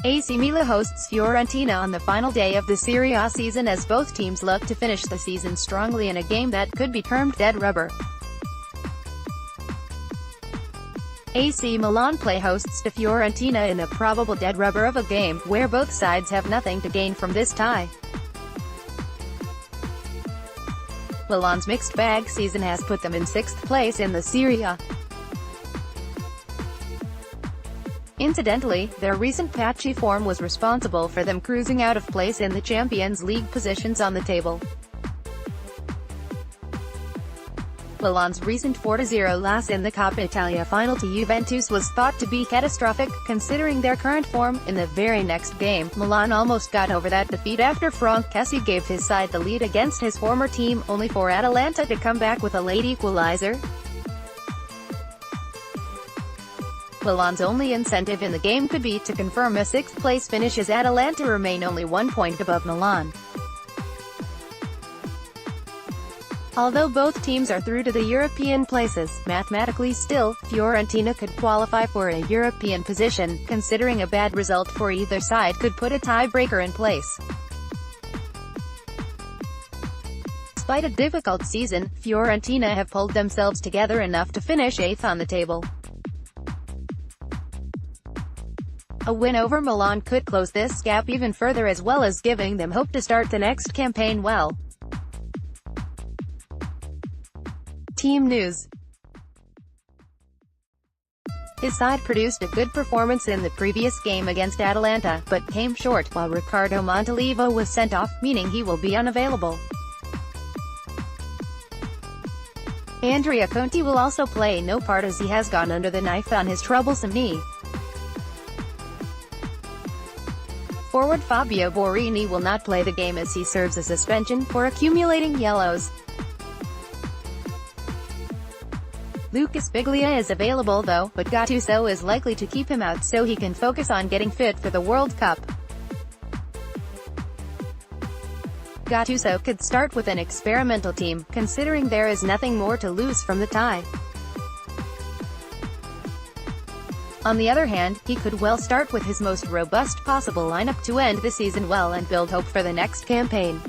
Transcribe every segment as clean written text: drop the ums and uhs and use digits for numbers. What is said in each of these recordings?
AC Mila hosts Fiorentina on the final day of the Serie A season as both teams look to finish the season strongly in a game that could be termed dead rubber. AC Milan play hosts to Fiorentina in a probable dead rubber of a game, where both sides have nothing to gain from this tie. Milan's mixed bag season has put them in 6th place in the Serie A. Incidentally, their recent patchy form was responsible for them cruising out of place in the Champions League positions on the table. Milan's recent 4-0 loss in the Coppa Italia final to Juventus was thought to be catastrophic, considering their current form. In the very next game, Milan almost got over that defeat after Francesi gave his side the lead against his former team, only for Atalanta to come back with a late equalizer. Milan's only incentive in the game could be to confirm a 6th-place finish as Atalanta remain only 1 point above Milan. Although both teams are through to the European places, mathematically still, Fiorentina could qualify for a European position, considering a bad result for either side could put a tiebreaker in place. Despite a difficult season, Fiorentina have pulled themselves together enough to finish 8th on the table. A win over Milan could close this gap even further, as well as giving them hope to start the next campaign well. Team news. His side produced a good performance in the previous game against Atalanta, but came short, while Riccardo Montalivo was sent off, meaning he will be unavailable. Andrea Conti will also play no part as he has gone under the knife on his troublesome knee. Forward Fabio Borini will not play the game as he serves a suspension for accumulating yellows. Lucas Biglia is available though, but Gattuso is likely to keep him out so he can focus on getting fit for the World Cup. Gattuso could start with an experimental team, considering there is nothing more to lose from the tie. On the other hand, he could well start with his most robust possible lineup to end the season well and build hope for the next campaign.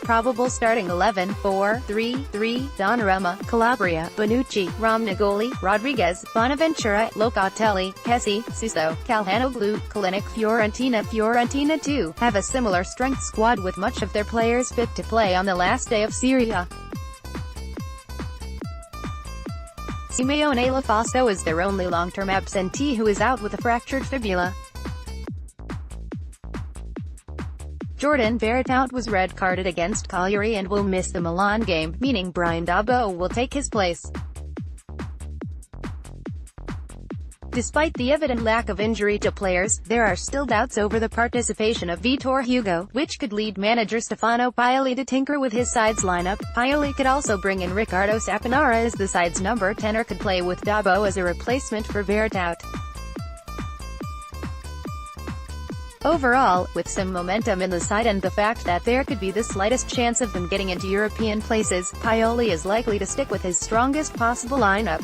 Probable starting 11, 4-3-3, Donnarumma, Calabria, Bonucci, Romnagoli, Rodriguez, Bonaventura, Locatelli, Kessie, Suso, Calhanoglu, Kalinic. Fiorentina too have a similar strength squad with much of their players fit to play on the last day of Serie A. Simeone Lofaso is their only long-term absentee who is out with a fractured fibula. Jordan Vertout was red-carded against Cagliari and will miss the Milan game, meaning Brian Dabo will take his place. Despite the evident lack of injury to players, there are still doubts over the participation of Vitor Hugo, which could lead manager Stefano Pioli to tinker with his side's lineup. Pioli could also bring in Riccardo Saponara as the side's number 10 or could play with Dabo as a replacement for Vertout. Overall, with some momentum in the side and the fact that there could be the slightest chance of them getting into European places, Pioli is likely to stick with his strongest possible lineup.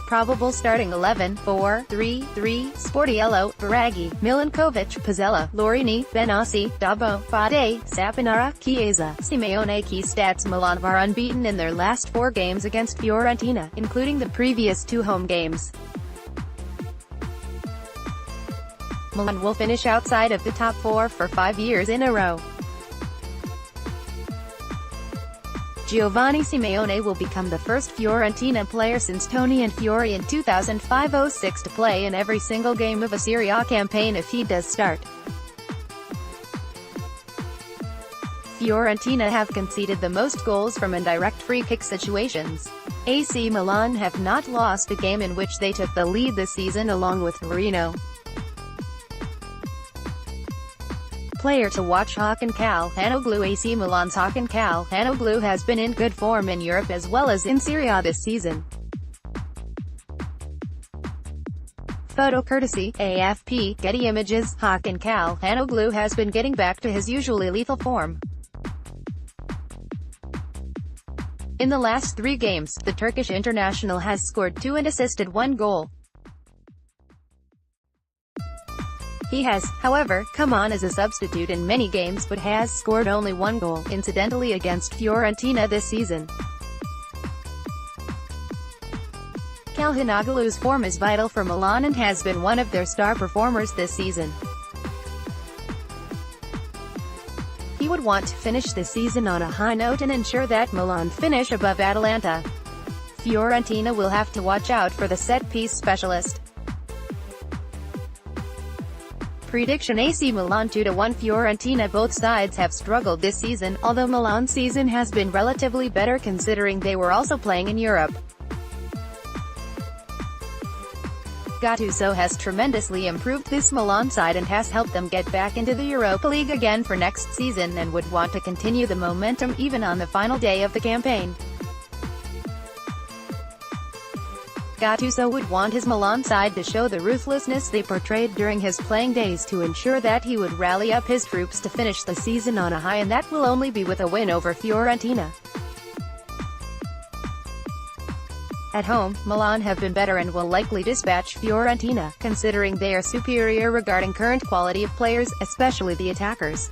Probable starting 11, 4-3-3, Sportiello, Biraghi, Milinkovic, Pizzella, Lorini, Benassi, Dabo, Fade, Saponara, Chiesa, Simeone. Key stats: Milan are unbeaten in their last 4 games against Fiorentina, including the previous 2 home games. Milan will finish outside of the top 4 for 5 years in a row. Giovanni Simeone will become the first Fiorentina player since Tony and Fiore in 2005-06 to play in every single game of a Serie A campaign if he does start. Fiorentina have conceded the most goals from indirect free-kick situations. AC Milan have not lost a game in which they took the lead this season along with Torino. Player to watch: Hakan Calhanoglu. AC Milan's Hakan Calhanoglu has been in good form in Europe as well as in Serie A this season. Photo courtesy AFP, Getty Images. Hakan Calhanoglu has been getting back to his usually lethal form. In the last 3 games, the Turkish international has scored 2 and assisted 1 goal. He has, however, come on as a substitute in many games but has scored only 1 goal, incidentally against Fiorentina this season. Calhanoglu's form is vital for Milan and has been one of their star performers this season. He would want to finish the season on a high note and ensure that Milan finish above Atalanta. Fiorentina will have to watch out for the set-piece specialist. Prediction: AC Milan 2-1 Fiorentina. Both sides have struggled this season, although Milan's season has been relatively better considering they were also playing in Europe. Gattuso has tremendously improved this Milan side and has helped them get back into the Europa League again for next season and would want to continue the momentum even on the final day of the campaign. Gattuso would want his Milan side to show the ruthlessness they portrayed during his playing days to ensure that he would rally up his troops to finish the season on a high, and that will only be with a win over Fiorentina. At home, Milan have been better and will likely dispatch Fiorentina, considering they are superior regarding current quality of players, especially the attackers.